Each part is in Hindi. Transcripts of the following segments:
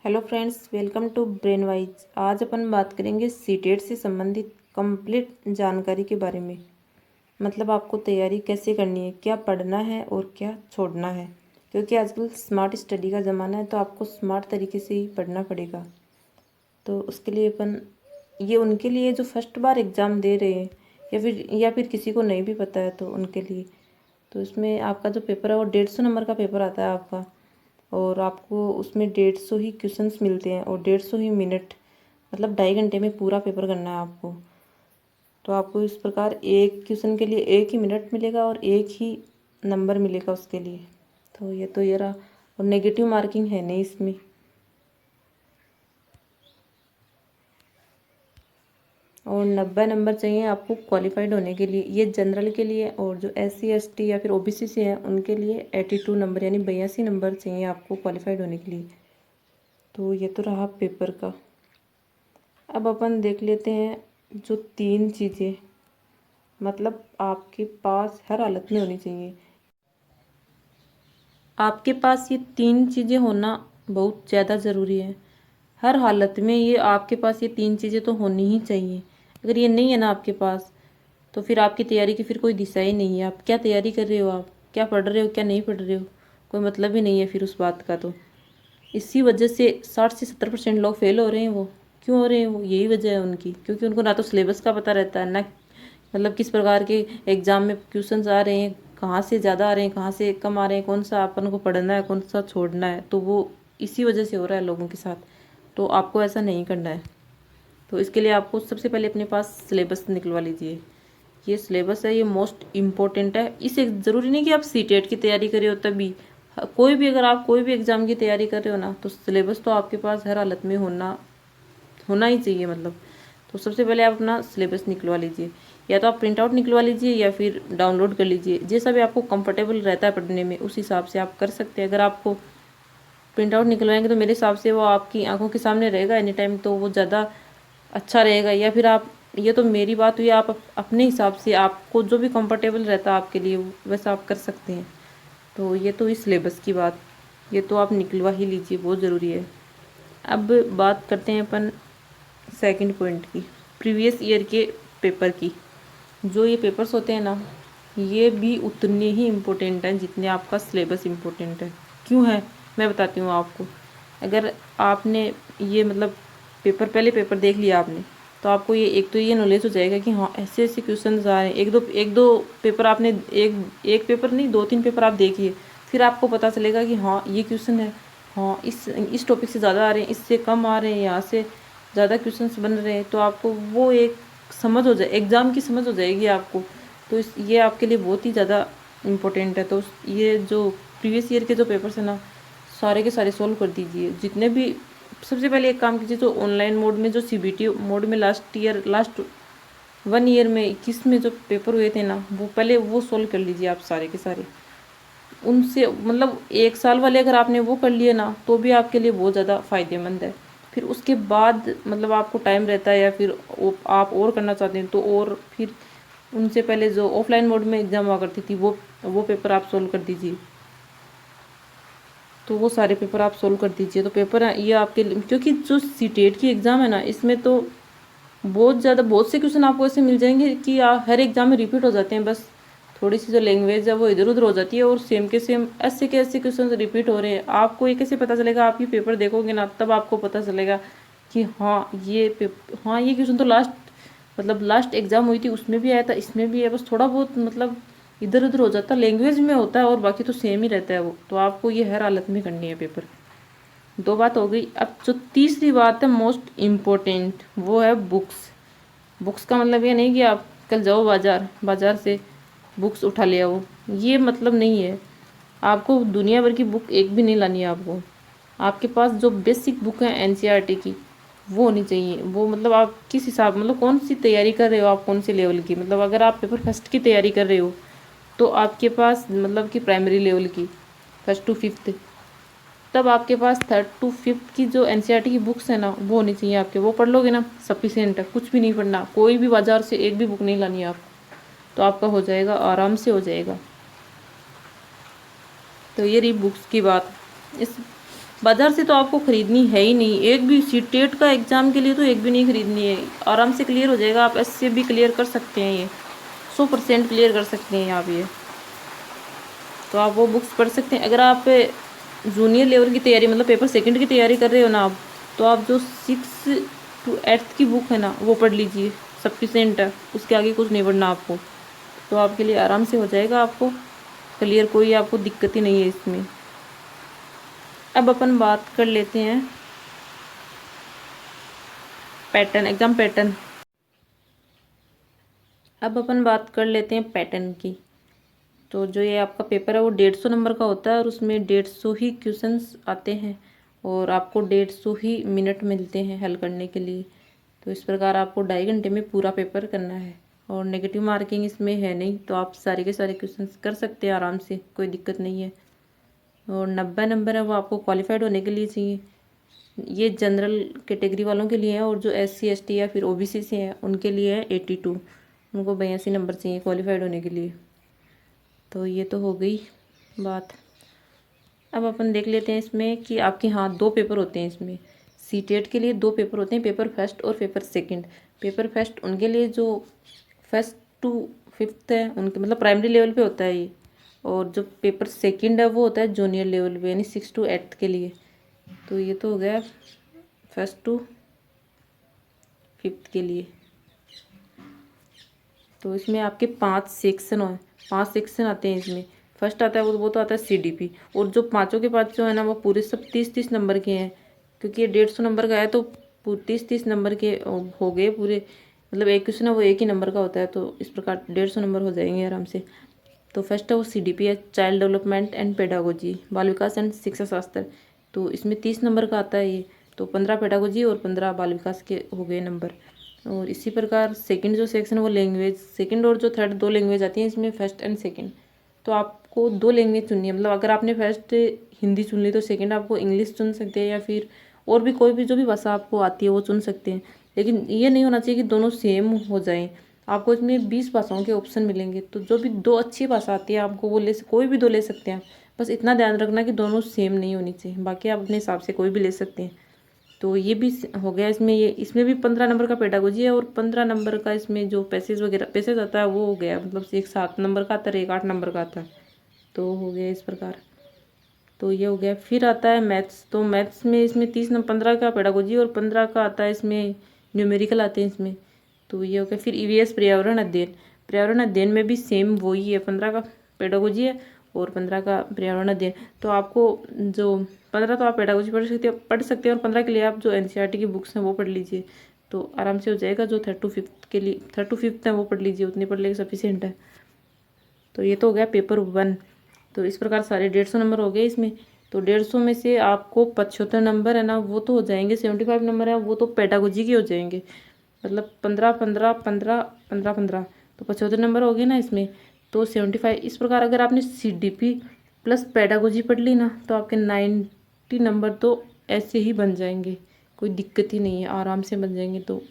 Hello friends, welcome to Brain Wise. आज अपन बात करेंगे सीटेट से संबंधित कंप्लीट जानकारी के बारे में। मतलब आपको तैयारी कैसे करनी है, क्या पढ़ना है और क्या छोड़ना है, क्योंकि आजकल स्मार्ट स्टडी का ज़माना है, तो आपको स्मार्ट तरीके से ही पढ़ना पड़ेगा। तो उसके लिए अपन ये उनके लिए जो फर्स्ट बार एग्ज़ाम दे रहे हैं या फिर किसी को नहीं भी पता है तो उनके लिए। तो इसमें आपका जो पेपर है वो 150 नंबर का पेपर आता है आपका, और आपको उसमें 150 ही क्वेश्चंस मिलते हैं और 150 ही मिनट, मतलब 2.5 घंटे में पूरा पेपर करना है आपको। तो आपको इस प्रकार एक क्वेश्चन के लिए 1 ही मिनट मिलेगा और 1 ही नंबर मिलेगा उसके लिए। तो ये रहा, और नेगेटिव मार्किंग है नहीं इसमें। और 90 नंबर चाहिए आपको क्वालिफाइड होने के लिए, ये जनरल के लिए। और जो SC ST या फिर OBC से हैं उनके लिए 82 नंबर यानी 82 नंबर चाहिए आपको क्वालिफाइड होने के लिए। तो ये तो रहा पेपर का। अब अपन देख लेते हैं जो 3 चीज़ें, मतलब आपके पास हर हालत में होनी चाहिए। आपके पास ये 3 चीज़ें होना बहुत ज़्यादा ज़रूरी है। हर हालत में ये आपके पास ये 3 चीज़ें तो होनी ही चाहिए। अगर ये नहीं है ना आपके पास, तो फिर आपकी तैयारी की फिर कोई दिशा ही नहीं है। आप क्या तैयारी कर रहे हो, आप क्या पढ़ रहे हो, क्या नहीं पढ़ रहे हो, कोई मतलब ही नहीं है फिर उस बात का। तो इसी वजह से 60 से 70% लोग फेल हो रहे हैं। वो क्यों हो रहे हैं, वो यही वजह है उनकी, क्योंकि उनको ना तो सिलेबस का पता रहता है, ना मतलब किस प्रकार के एग्जाम में क्वेश्चंस आ रहे हैं, कहाँ से ज़्यादा आ रहे हैं, कहाँ से कम आ रहे हैं, कौन सा अपन को पढ़ना है, कौन सा छोड़ना है। तो वो इसी वजह से हो रहा है लोगों के साथ। तो आपको ऐसा नहीं करना है। तो इसके लिए आपको सबसे पहले अपने पास सिलेबस निकलवा लीजिए। ये सिलेबस है, ये मोस्ट इम्पोर्टेंट है। इसे ज़रूरी नहीं कि आप सीटेट की तैयारी कर रहे हो तभी, कोई भी अगर आप कोई भी एग्ज़ाम की तैयारी कर रहे हो ना, तो सिलेबस तो आपके पास हर हालत में होना होना ही चाहिए मतलब। तो सबसे पहले आप अपना सिलेबस निकलवा लीजिए, या तो आप प्रिंट आउट निकलवा लीजिए या फिर डाउनलोड कर लीजिए। जैसा भी आपको कंफर्टेबल रहता है पढ़ने में, उस हिसाब से आप कर सकते हैं। अगर आपको प्रिंट आउट निकलवाएंगे तो मेरे हिसाब से वो आपकी आंखों के सामने रहेगा एनी टाइम, तो वो ज़्यादा अच्छा रहेगा। या फिर आप, ये तो मेरी बात हुई, आप अपने हिसाब से आपको जो भी कंफर्टेबल रहता है आपके लिए वैसा आप कर सकते हैं। तो ये तो इस सिलेबस की बात, ये तो आप निकलवा ही लीजिए, बहुत ज़रूरी है। अब बात करते हैं अपन सेकंड पॉइंट की, प्रीवियस ईयर के पेपर की। जो ये पेपर्स होते हैं ना, ये भी उतने ही इम्पोर्टेंट हैं जितने आपका सिलेबस इम्पोर्टेंट है। क्यों है, मैं बताती हूँ आपको। अगर आपने ये मतलब पहले पेपर देख लिया आपने, तो आपको ये एक तो ये नॉलेज हो जाएगा कि हाँ ऐसे ऐसे क्वेश्चन आ रहे हैं। एक दो पेपर आपने, एक एक पेपर नहीं 2-3 पेपर आप देखिए, फिर आपको पता चलेगा कि हाँ ये क्वेश्चन है, हाँ इस टॉपिक से ज़्यादा आ रहे हैं, इससे कम आ रहे हैं, यहाँ से ज़्यादा क्वेश्चंस बन रहे हैं। तो आपको वो एक समझ हो जाए, एग्ज़ाम की समझ हो जाएगी आपको। तो ये आपके लिए बहुत ही ज़्यादा इम्पोर्टेंट है। तो ये जो प्रीवियस ईयर के जो पेपर्स हैं ना, सारे के सारे सोल्व कर दीजिए जितने भी। सबसे पहले एक काम कीजिए, जो ऑनलाइन मोड में, जो CBT मोड में लास्ट 1 ईयर में 21 में जो पेपर हुए थे ना, वो पहले वो सोल्व कर लीजिए आप सारे के सारे। उनसे मतलब 1 साल वाले अगर आपने वो कर लिए ना, तो भी आपके लिए बहुत ज़्यादा फ़ायदेमंद है। फिर उसके बाद मतलब आपको टाइम रहता है या फिर आप और करना चाहते हैं तो और फिर उनसे पहले जो ऑफलाइन मोड में एग्ज़ाम हुआ करती थी, वो पेपर आप सोल्व कर दीजिए। तो वो सारे पेपर आप सोल्व कर दीजिए। तो पेपर ये आपके, क्योंकि जो सीटेट की एग्ज़ाम है ना, इसमें तो बहुत से क्वेश्चन आपको ऐसे मिल जाएंगे कि हर एग्ज़ाम में रिपीट हो जाते हैं। बस थोड़ी सी जो लैंग्वेज है वो इधर उधर हो जाती है, और सेम के सेम ऐसे के ऐसे क्वेश्चन रिपीट हो रहे हैं। आपको ये कैसे पता चलेगा, आप ये पेपर देखोगे ना तब आपको पता चलेगा कि हाँ ये क्वेश्चन तो लास्ट एग्ज़ाम हुई थी उसमें भी आया था, इसमें भी है। बस थोड़ा बहुत मतलब इधर उधर हो जाता है, लैंग्वेज में होता है, और बाकी तो सेम ही रहता है वो। तो आपको ये हर हालत में करनी है पेपर। 2 बात हो गई। अब जो तीसरी बात है मोस्ट इम्पोर्टेंट, वो है बुक्स। बुक्स का मतलब ये नहीं कि आप कल जाओ बाज़ार से बुक्स उठा ले आओ, ये मतलब नहीं है। आपको दुनिया भर की बुक एक भी नहीं लानी है आपको। आपके पास जो बेसिक बुक है NCERT की, वो होनी चाहिए। वो मतलब आप किस हिसाब, मतलब कौन सी तैयारी कर रहे हो आप, कौन से लेवल की। मतलब अगर आप पेपर फर्स्ट की तैयारी कर रहे हो तो आपके पास मतलब कि प्राइमरी लेवल की 1st to 5th, तब आपके पास 3rd to 5th की जो NCERT की बुक्स है ना, वो होनी चाहिए आपके। वो पढ़ लोगे ना, सफिशियंट है, कुछ भी नहीं पढ़ना। कोई भी बाज़ार से एक भी बुक नहीं लानी है आपको, तो आपका हो जाएगा, आराम से हो जाएगा। तो ये रही बुक्स की बात। इस बाज़ार से तो आपको ख़रीदनी है ही नहीं, एक भी सी टेट का एग्ज़ाम के लिए तो एक भी नहीं ख़रीदनी है, आराम से क्लियर हो जाएगा। आप ऐसे भी क्लियर कर सकते हैं, ये 100% क्लियर कर सकते हैं आप ये। तो आप वो बुक्स पढ़ सकते हैं। अगर आप जूनियर लेवल की तैयारी मतलब पेपर सेकंड की तैयारी कर रहे हो ना आप, तो आप जो 6 to 8 की बुक है ना वो पढ़ लीजिए, सफिशेंट है, उसके आगे कुछ नहीं पढ़ना आपको। तो आपके लिए आराम से हो जाएगा, आपको क्लियर, कोई आपको दिक्कत ही नहीं है इसमें। अब अपन बात कर लेते हैं पैटर्न, एग्ज़ाम पैटर्न। अब अपन बात कर लेते हैं पैटर्न की। तो जो ये आपका पेपर है वो 150 नंबर का होता है और उसमें 150 ही क्वेश्चंस आते हैं और आपको 150 ही मिनट मिलते हैं हल करने के लिए। तो इस प्रकार आपको 2.5 घंटे में पूरा पेपर करना है और नेगेटिव मार्किंग इसमें है नहीं, तो आप सारे के सारे क्वेश्चंस कर सकते हैं आराम से, कोई दिक्कत नहीं है। और 90 नंबर है वो आपको क्वालिफाइड होने के लिए चाहिए। ये जनरल कैटेगरी वालों के लिए है और जो SC ST या फिर OBC से हैं उनके लिए है 82, उनको 82 नंबर चाहिए क्वालिफाइड होने के लिए। तो ये तो हो गई बात। अब अपन देख लेते हैं इसमें कि आपके यहाँ 2 पेपर होते हैं इसमें। CTET के लिए 2 पेपर होते हैं, पेपर फर्स्ट और पेपर सेकंड। पेपर फर्स्ट उनके लिए जो फर्स्ट टू फिफ्थ है उनके मतलब प्राइमरी लेवल पे होता है ये, और जो पेपर सेकंड है वो होता है जूनियर लेवल पे, यानी 6 to 8 के लिए। तो ये तो हो गया फर्स्ट टू फिफ्थ के लिए। तो इसमें आपके 5 सेक्शन हैं, 5 सेक्शन आते हैं इसमें। फर्स्ट आता है वो तो आता है CDP, और जो पाँचों के पाँच जो है ना वो पूरे सब 30-30 नंबर के हैं, क्योंकि ये 150 नंबर का है तो 30-30 नंबर के हो गए पूरे। मतलब एक क्वेश्चन है वो एक ही नंबर का होता है, तो इस प्रकार 150 नंबर हो जाएंगे आराम से। तो फर्स्ट है वो CDP है, चाइल्ड डेवलपमेंट एंड पेडागोजी, बाल विकास एंड शिक्षा शास्त्र। तो इसमें 30 नंबर का आता है ये, तो 15 पेडागोजी और 15 बाल विकास के हो गए नंबर। और इसी प्रकार सेकंड जो सेक्शन है वो लैंग्वेज, सेकंड और जो थर्ड 2 लैंग्वेज आती हैं इसमें, फर्स्ट एंड सेकंड। तो आपको 2 लैंग्वेज चुननी है, मतलब अगर आपने फर्स्ट हिंदी चुन ली तो सेकंड आपको इंग्लिश चुन सकते हैं, या फिर और भी कोई भी जो भी भाषा आपको आती है वो चुन सकते हैं। लेकिन ये नहीं होना चाहिए कि दोनों सेम हो जाएं। आपको इसमें 20 भाषाओं के ऑप्शन मिलेंगे, तो जो भी 2 अच्छी भाषा आती है आपको वो कोई भी 2 ले सकते हैं। बस इतना ध्यान रखना कि दोनों सेम नहीं होनी चाहिए, बाकी आप अपने हिसाब से कोई भी ले सकते हैं। तो ये भी हो गया इसमें। ये इसमें भी 15 नंबर का पेडागोजी है और 15 नंबर का इसमें जो पैसेज वगैरह पैसेज आता है वो हो गया, मतलब एक 7 नंबर का आता है, एक 8 नंबर का आता है। तो हो गया इस प्रकार। तो ये हो गया। फिर आता है मैथ्स। तो मैथ्स में इसमें 15 का पेडागोजी और 15 का आता है इसमें न्यूमेरिकल आते हैं इसमें। तो ये हो गया। फिर EVS पर्यावरण अध्ययन, पर्यावरण अध्ययन में भी सेम वही है, 15 का पेडागोजी है और 15 का पर्यावरण अध्ययन। तो आपको जो 15 तो आप पेडागोजी पढ़ सकते हैं और 15 के लिए आप जो NCERT की बुक्स हैं वो पढ़ लीजिए, तो आराम से हो जाएगा। जो 3rd to 5th के लिए 3rd to 5th है वो पढ़ लीजिए, उतनी पढ़ लेके सफिशिएंट है। तो ये तो हो गया पेपर 1। तो इस प्रकार सारे 150 नंबर हो गए इसमें। तो 150 में से आपको 75 नंबर है ना वो तो हो जाएंगे, 75 नंबर है वो तो पेडागोजी के हो जाएंगे, मतलब 15 15 15 15 15, तो 75 नंबर हो गए ना इसमें। तो 75 इस प्रकार अगर आपने CDP प्लस पेडागोजी पढ़ ली ना तो आपके 90 नंबर तो ऐसे ही बन जाएंगे, कोई दिक्कत ही नहीं है, आराम से बन जाएंगे, तो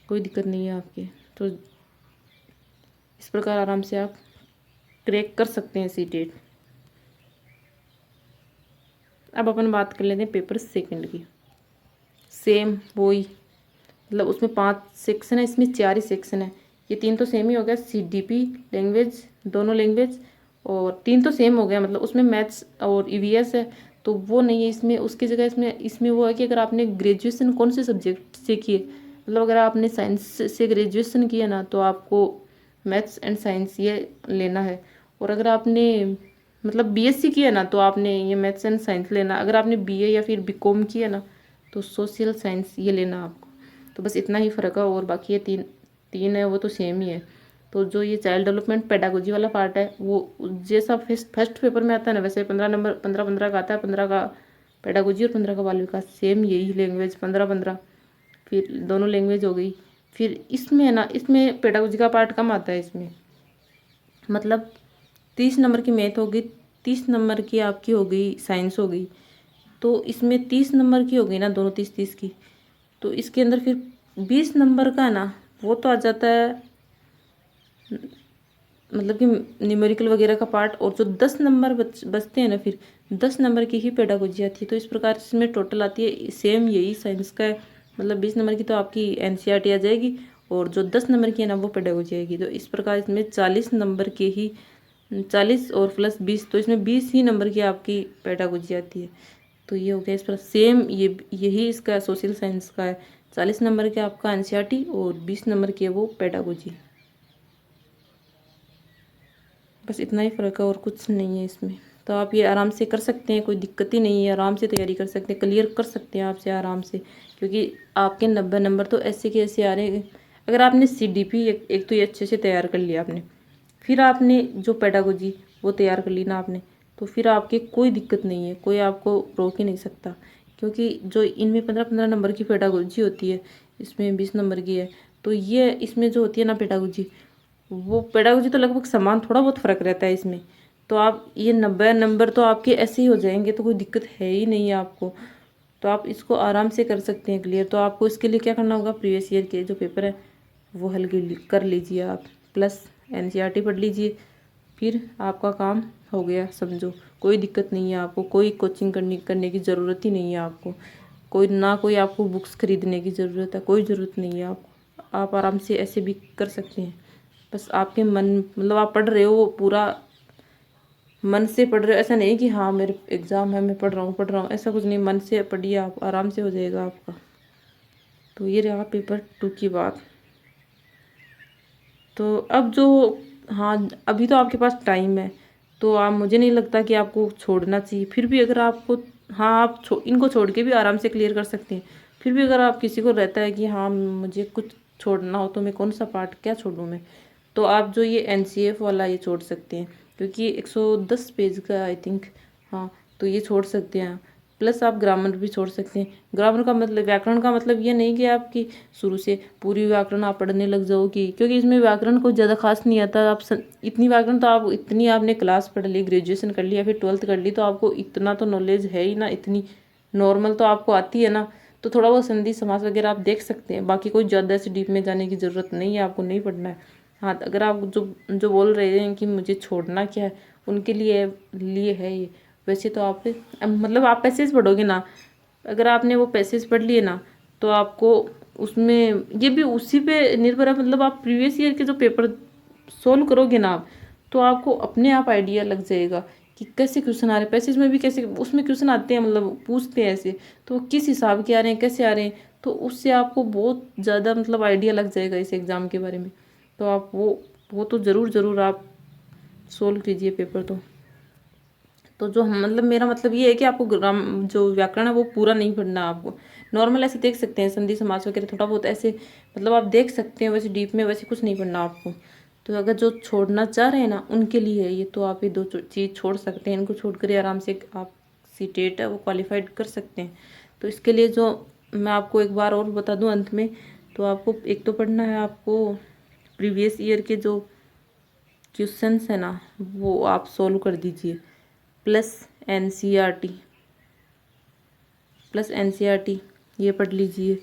कोई दिक्कत नहीं है आपके। तो इस प्रकार आराम से आप क्रैक कर सकते हैं CTET। अब अपन बात कर लेते हैं पेपर सेकंड की। सेम वही, मतलब उसमें 5 सेक्शन है, इसमें 4 ही सेक्शन है। ये 3 तो सेम ही हो गया, CDP लैंग्वेज, दोनों लैंग्वेज, और 3 तो सेम हो गया। मतलब उसमें मैथ्स और EVS है तो वो नहीं है इसमें, उसकी जगह इसमें वो है कि अगर आपने ग्रेजुएशन कौन से सब्जेक्ट से किए, मतलब अगर आपने साइंस से ग्रेजुएशन किया ना तो आपको मैथ्स एंड साइंस ये लेना है, और अगर आपने मतलब BSc किया ना तो आपने ये मैथ्स एंड साइंस लेना, अगर आपने BA या फिर BCom किया ना तो सोशल साइंस ये लेना आपको। तो बस इतना ही फ़र्क है, और बाकी ये तीन है वो तो सेम ही है। तो जो ये चाइल्ड डेवलपमेंट पेडागोजी वाला पार्ट है वो जैसा फर्स्ट पेपर में आता है ना वैसे 15 नंबर 15 का आता है, 15 का पेडागोजी और 15 का बाल विकास, सेम यही लैंग्वेज 15 फिर दोनों लैंग्वेज हो गई। फिर इसमें है ना, इसमें पेडागोजी का पार्ट कम आता है इसमें, मतलब 30 नंबर की मैथ होगी, 30 नंबर की आपकी हो गई साइंस हो गई, तो इसमें 30 नंबर की हो गई ना दोनों 30-30 की। तो इसके अंदर फिर 20 नंबर का ना वो तो आ जाता है मतलब कि न्यूमेरिकल वगैरह का पार्ट, और जो 10 नंबर बचते हैं ना, फिर 10 नंबर की ही पेडागोजी आती है। तो इस प्रकार से इसमें टोटल आती है सेम यही साइंस का है, मतलब 20 नंबर की तो आपकी एनसीईआरटी आ जाएगी, और जो 10 नंबर की है ना वो पेडागोजी आएगी। तो इस प्रकार इसमें 40 नंबर के ही 40 और प्लस 20, तो इसमें 20 ही नंबर की आपकी पेडागोजी आती है। तो ये हो गया इस पर सेम, यही इसका सोशल साइंस का है। 40 नंबर के आपका एनसीईआरटी और 20 नंबर के वो पेडागोजी। बस इतना ही फ़र्क है और कुछ नहीं है इसमें। तो आप ये आराम से कर सकते हैं, कोई दिक्कत ही नहीं है, आराम से तैयारी कर सकते हैं, क्लियर कर सकते हैं आपसे आराम से, क्योंकि आपके 90 नंबर तो ऐसे के ऐसे आ रहे हैं। अगर आपने सीडीपी एक तो ये अच्छे से तैयार कर लिया आपने, फिर आपने जो पेडागोजी वो तैयार कर ली ना आपने, तो फिर आपके कोई दिक्कत नहीं है, कोई आपको रोक ही नहीं सकता। क्योंकि जो इनमें 15-15 नंबर की पेडागोजी होती है, इसमें 20 नंबर की है, तो ये इसमें जो होती है ना पेडागोजी, वो पेडागोजी तो लगभग समान, थोड़ा बहुत फ़र्क रहता है इसमें। तो आप ये 90 नंबर तो आपके ऐसे ही हो जाएंगे, तो कोई दिक्कत है ही नहीं है आपको। तो आप इसको आराम से कर सकते हैं क्लियर। तो आपको इसके लिए क्या करना होगा, प्रीवियस ईयर के जो पेपर है वो हल कर लीजिए आप, प्लस एनसीईआरटी पढ़ लीजिए, फिर आपका काम हो गया समझो। कोई दिक्कत नहीं है आपको, कोई कोचिंग करने की ज़रूरत ही नहीं है आपको, कोई आपको बुक्स खरीदने की ज़रूरत है, कोई ज़रूरत नहीं है आपको। आप आराम से ऐसे भी कर सकते हैं। बस आपके मन, मतलब आप पढ़ रहे हो पूरा मन से पढ़ रहे हो, ऐसा नहीं कि हाँ मेरे एग्ज़ाम है मैं पढ़ रहा हूँ, ऐसा कुछ नहीं। मन से पढ़िए आप, आराम से हो जाएगा आपका। तो ये रहा पेपर 2 की बात। तो अब जो, हाँ अभी तो आपके पास टाइम है, तो आप, मुझे नहीं लगता कि आपको छोड़ना चाहिए। फिर भी अगर आपको, हाँ आप इनको छोड़ के भी आराम से क्लियर कर सकते हैं। फिर भी अगर आप किसी को रहता है कि हाँ मुझे कुछ छोड़ना हो, तो मैं कौन सा पार्ट क्या छोड़ूँ मैं, तो आप जो ये एनसीएफ वाला ये छोड़ सकते हैं, क्योंकि 110 पेज का आई थिंक, हाँ तो ये छोड़ सकते हैं। प्लस आप ग्रामर भी छोड़ सकते हैं। ग्रामर का मतलब, व्याकरण का मतलब ये नहीं कि आपकी शुरू से पूरी व्याकरण आप पढ़ने लग जाओगी, क्योंकि इसमें व्याकरण कुछ ज़्यादा खास नहीं आता। आप इतनी व्याकरण तो आप, इतनी आपने क्लास पढ़ ली, ग्रेजुएशन कर लिया, फिर 12th कर ली, तो आपको इतना तो नॉलेज है ही ना, इतनी नॉर्मल तो आपको आती है ना। तो थोड़ा बहुत संधि समास वगैरह आप देख सकते हैं, बाकी कोई ज़्यादा ऐसे डीप में जाने की ज़रूरत नहीं है, आपको नहीं पढ़ना है। हाँ अगर आप जो जो बोल रहे हैं कि मुझे छोड़ना क्या है, उनके लिए है ये। वैसे तो आप, मतलब आप पैसेज पढ़ोगे ना, अगर आपने वो पैसेज पढ़ लिए ना, तो आपको उसमें, ये भी उसी पे निर्भर है, मतलब आप प्रीवियस ईयर के जो पेपर सोल्व करोगे ना आप, तो आपको अपने आप आइडिया लग जाएगा कि कैसे क्वेश्चन आ रहे हैं। पैसेज में भी कैसे उसमें क्वेश्चन आते हैं, मतलब पूछते हैं ऐसे, तो किस हिसाब के आ रहे हैं, कैसे आ रहे हैं, तो उससे आपको बहुत ज़्यादा मतलब आइडिया लग जाएगा इस एग्ज़ाम के बारे में। तो आप वो तो ज़रूर आप सोल्व कीजिए पेपर। तो जो मतलब मेरा मतलब ये है कि आपको ग्राम जो व्याकरण है वो पूरा नहीं पढ़ना आपको, नॉर्मल ऐसे देख सकते हैं, संधि समास वगैरह थोड़ा बहुत ऐसे, मतलब आप देख सकते हैं, वैसे डीप में वैसे कुछ नहीं पढ़ना आपको। तो अगर जो छोड़ना चाह रहे हैं ना उनके लिए है ये, तो आप ये दो चीज़ छोड़ सकते हैं, इनको छोड़ कर आराम से आप सीटेट है वो क्वालिफाइड कर सकते हैं। तो इसके लिए जो मैं आपको एक बार और बता दूं अंत में, तो आपको एक तो पढ़ना है आपको प्रीवियस ईयर के जो क्वेश्चंस है ना वो आप सोल्व कर दीजिए, प्लस एनसीईआरटी ये पढ़ लीजिए।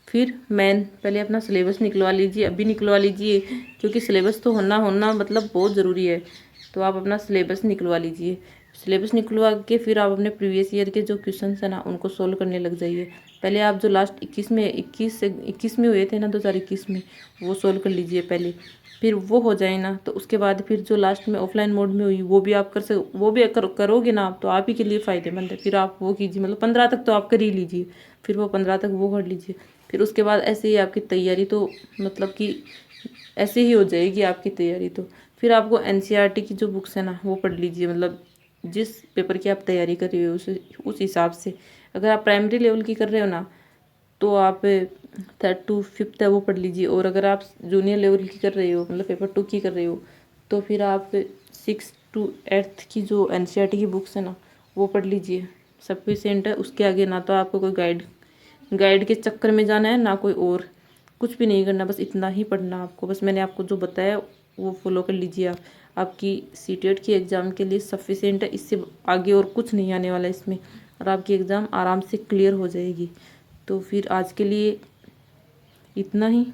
फिर मेन पहले अपना सिलेबस निकलवा लीजिए, अभी निकलवा लीजिए, क्योंकि सिलेबस तो होना मतलब बहुत ज़रूरी है। तो आप अपना सिलेबस निकलवा लीजिए। सिलेबस निकलवा के फिर आप अपने प्रीवियस ईयर के जो क्वेश्चन है ना उनको सोल्व करने लग जाइए। पहले आप जो लास्ट 21 में हुए थे ना 2021 में, वो सोल्व कर लीजिए पहले। फिर वो हो जाए ना, तो उसके बाद फिर जो लास्ट में ऑफलाइन मोड में हुई वो भी आप वो भी करोगे ना आप, तो आप ही के लिए फ़ायदेमंद है। फिर आप वो कीजिए, मतलब 15 तक तो आप कर ही लीजिए, फिर वो 15 तक वो कर लीजिए। फिर उसके बाद ऐसे ही आपकी तैयारी तो मतलब कि ऐसे ही हो जाएगी आपकी तैयारी। तो फिर आपको एनसीईआरटी की जो बुक्स है ना वो पढ़ लीजिए, मतलब जिस पेपर की आप तैयारी कर रहे हो उस हिसाब से। अगर आप प्राइमरी लेवल की कर रहे हो ना, तो आप 3rd to 5th है वो पढ़ लीजिए, और अगर आप जूनियर लेवल की कर रहे हो, मतलब पेपर 2 की कर रहे हो, तो फिर आप 6th to 8th की जो एनसीईआरटी की बुक्स है ना वो पढ़ लीजिए, सफिशिएंट है। उसके आगे ना तो आपको कोई गाइड के चक्कर में जाना है, ना कोई और कुछ भी नहीं करना, बस इतना ही पढ़ना आपको। बस मैंने आपको जो बताया वो फॉलो कर लीजिए आप, आपकी सीटेट की एग्ज़ाम के लिए सफिशिएंट है, इससे आगे और कुछ नहीं आने वाला इसमें, और आपकी एग्ज़ाम आराम से क्लियर हो जाएगी। तो फिर आज के लिए इतना ही।